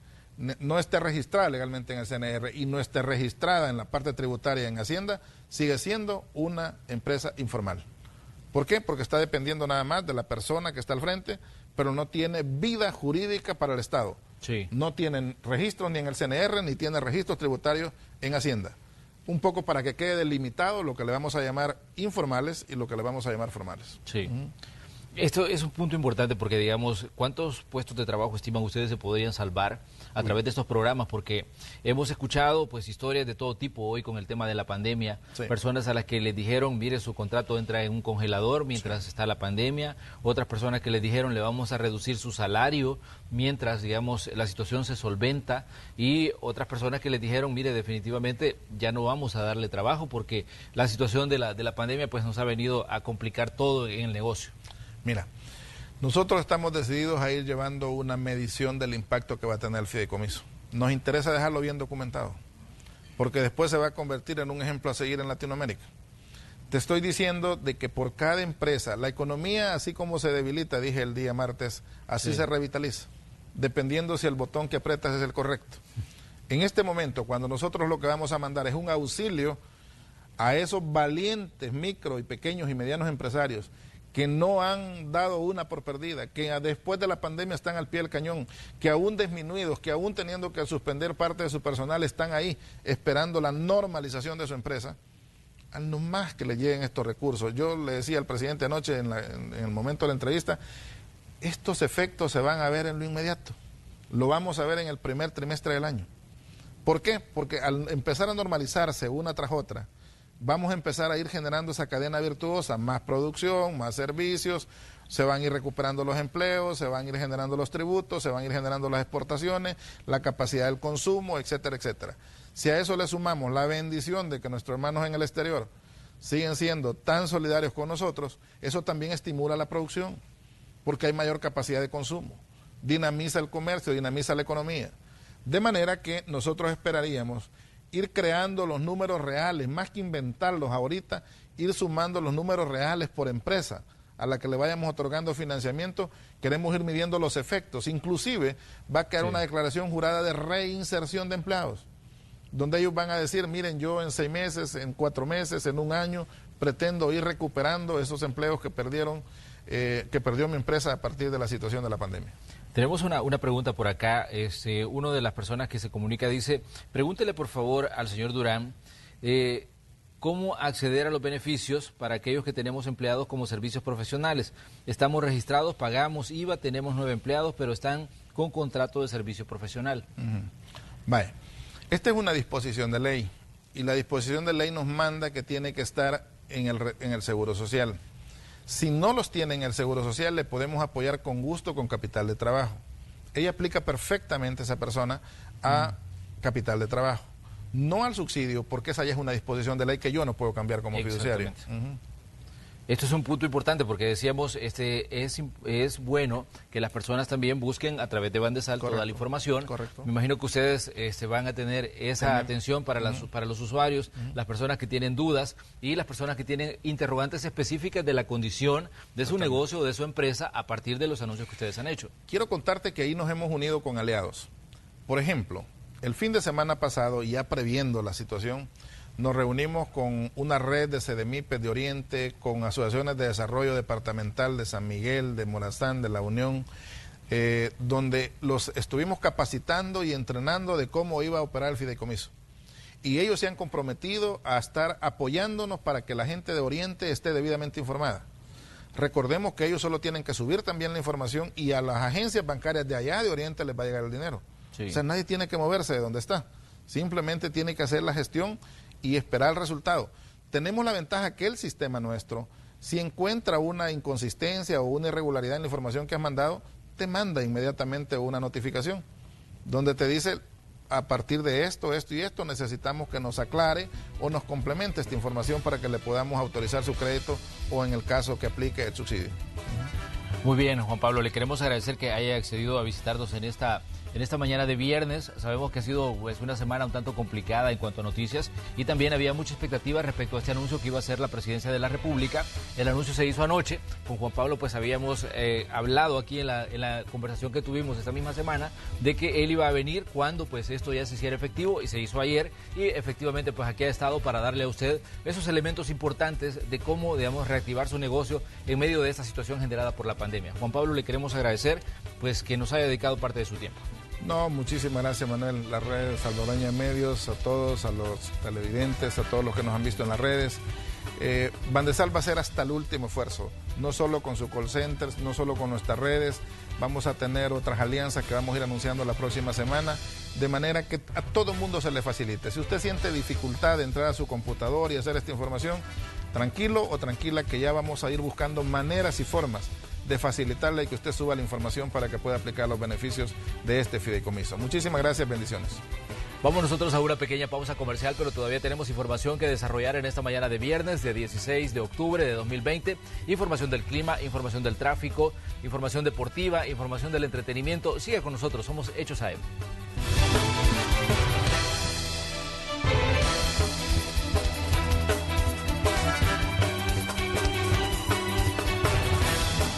no esté registrada legalmente en el CNR y no esté registrada en la parte tributaria en Hacienda, sigue siendo una empresa informal. ¿Por qué? Porque está dependiendo nada más de la persona que está al frente, pero no tiene vida jurídica para el Estado. Sí. No tienen registros ni en el CNR, ni tiene registros tributarios en Hacienda. Un poco para que quede delimitado lo que le vamos a llamar informales y lo que le vamos a llamar formales. Sí. Esto es un punto importante porque, digamos, ¿cuántos puestos de trabajo estiman ustedes se podrían salvar a través de estos programas? Porque hemos escuchado pues historias de todo tipo hoy con el tema de la pandemia, sí. Personas a las que les dijeron, mire, su contrato entra en un congelador mientras está la pandemia, otras personas que les dijeron, le vamos a reducir su salario mientras, digamos, la situación se solventa, y otras personas que les dijeron, mire, definitivamente ya no vamos a darle trabajo porque la situación de la pandemia pues nos ha venido a complicar todo en el negocio. Mira, nosotros estamos decididos a ir llevando una medición del impacto que va a tener el fideicomiso. Nos interesa dejarlo bien documentado, porque después se va a convertir en un ejemplo a seguir en Latinoamérica. Te estoy diciendo de que por cada empresa, la economía, así como se debilita, dije el día martes, así se revitaliza, dependiendo si el botón que aprietas es el correcto. En este momento, cuando nosotros lo que vamos a mandar es un auxilio a esos valientes micro y pequeños y medianos empresarios que no han dado una por perdida, que después de la pandemia están al pie del cañón, que aún disminuidos, que aún teniendo que suspender parte de su personal, están ahí esperando la normalización de su empresa, a lo más que le lleguen estos recursos. Yo le decía al presidente anoche en el momento de la entrevista, estos efectos se van a ver en lo inmediato, lo vamos a ver en el primer trimestre del año. ¿Por qué? Porque al empezar a normalizarse una tras otra, vamos a empezar a ir generando esa cadena virtuosa, más producción, más servicios, se van a ir recuperando los empleos, se van a ir generando los tributos, se van a ir generando las exportaciones, la capacidad del consumo, etcétera, etcétera. Si a eso le sumamos la bendición de que nuestros hermanos en el exterior siguen siendo tan solidarios con nosotros, eso también estimula la producción, porque hay mayor capacidad de consumo, dinamiza el comercio, dinamiza la economía. De manera que nosotros esperaríamos ir creando los números reales, más que inventarlos ahorita, ir sumando los números reales por empresa a la que le vayamos otorgando financiamiento. Queremos ir midiendo los efectos, inclusive va a quedar una declaración jurada de reinserción de empleados, donde ellos van a decir, miren, yo en 6 meses, en 4 meses, en un año, pretendo ir recuperando esos empleos que perdió mi empresa a partir de la situación de la pandemia. Tenemos una pregunta por acá. Una de las personas que se comunica dice, pregúntele por favor al señor Durán cómo acceder a los beneficios para aquellos que tenemos empleados como servicios profesionales. Estamos registrados, pagamos IVA, tenemos 9 empleados, pero están con contrato de servicio profesional. Vale, esta es una disposición de ley y la disposición de ley nos manda que tiene que estar en el Seguro Social. Si no los tiene en el Seguro Social, le podemos apoyar con gusto con capital de trabajo. Ella aplica perfectamente esa persona a capital de trabajo, no al subsidio, porque esa ya es una disposición de ley que yo no puedo cambiar como fiduciario. Esto es un punto importante porque decíamos, es bueno que las personas también busquen a través de Bandesal toda la información. Correcto. Me imagino que ustedes van a tener esa atención para los usuarios, las personas que tienen dudas y las personas que tienen interrogantes específicas de la condición de su negocio o de su empresa a partir de los anuncios que ustedes han hecho. Quiero contarte que ahí nos hemos unido con aliados. Por ejemplo, el fin de semana pasado, ya previendo la situación, nos reunimos con una red de CDMIPES de Oriente, con asociaciones de desarrollo departamental de San Miguel, de Morazán, de La Unión, donde los estuvimos capacitando y entrenando de cómo iba a operar el fideicomiso. Y ellos se han comprometido a estar apoyándonos para que la gente de Oriente esté debidamente informada. Recordemos que ellos solo tienen que subir también la información y a las agencias bancarias de allá de Oriente les va a llegar el dinero. Sí. O sea, nadie tiene que moverse de donde está. Simplemente tiene que hacer la gestión y esperar el resultado. Tenemos la ventaja que el sistema nuestro, si encuentra una inconsistencia o una irregularidad en la información que has mandado, te manda inmediatamente una notificación donde te dice, a partir de esto, esto y esto, necesitamos que nos aclare o nos complemente esta información para que le podamos autorizar su crédito o en el caso que aplique el subsidio. Muy bien, Juan Pablo, le queremos agradecer que haya accedido a visitarnos en esta mañana de viernes. Sabemos que ha sido una semana un tanto complicada en cuanto a noticias y también había mucha expectativa respecto a este anuncio que iba a ser la presidencia de la República. El anuncio se hizo anoche. Con Juan Pablo pues habíamos hablado aquí en la conversación que tuvimos esta misma semana de que él iba a venir cuando pues esto ya se hiciera efectivo, y se hizo ayer, y efectivamente pues aquí ha estado para darle a usted esos elementos importantes de cómo, digamos, reactivar su negocio en medio de esta situación generada por la pandemia. Juan Pablo, le queremos agradecer pues que nos haya dedicado parte de su tiempo. No, muchísimas gracias, Manuel. La red salvadoreña de medios, a todos, a los televidentes, a todos los que nos han visto en las redes. Bandesal va a hacer hasta el último esfuerzo, no solo con su call center, no solo con nuestras redes, vamos a tener otras alianzas que vamos a ir anunciando la próxima semana, de manera que a todo mundo se le facilite. Si usted siente dificultad de entrar a su computador y hacer esta información, tranquilo o tranquila que ya vamos a ir buscando maneras y formas de facilitarle y que usted suba la información para que pueda aplicar los beneficios de este fideicomiso. Muchísimas gracias, bendiciones. Vamos nosotros a una pequeña pausa comercial, pero todavía tenemos información que desarrollar en esta mañana de viernes, de 16 de octubre de 2020. Información del clima, información del tráfico, información deportiva, información del entretenimiento. Sigue con nosotros, somos Hechos AM.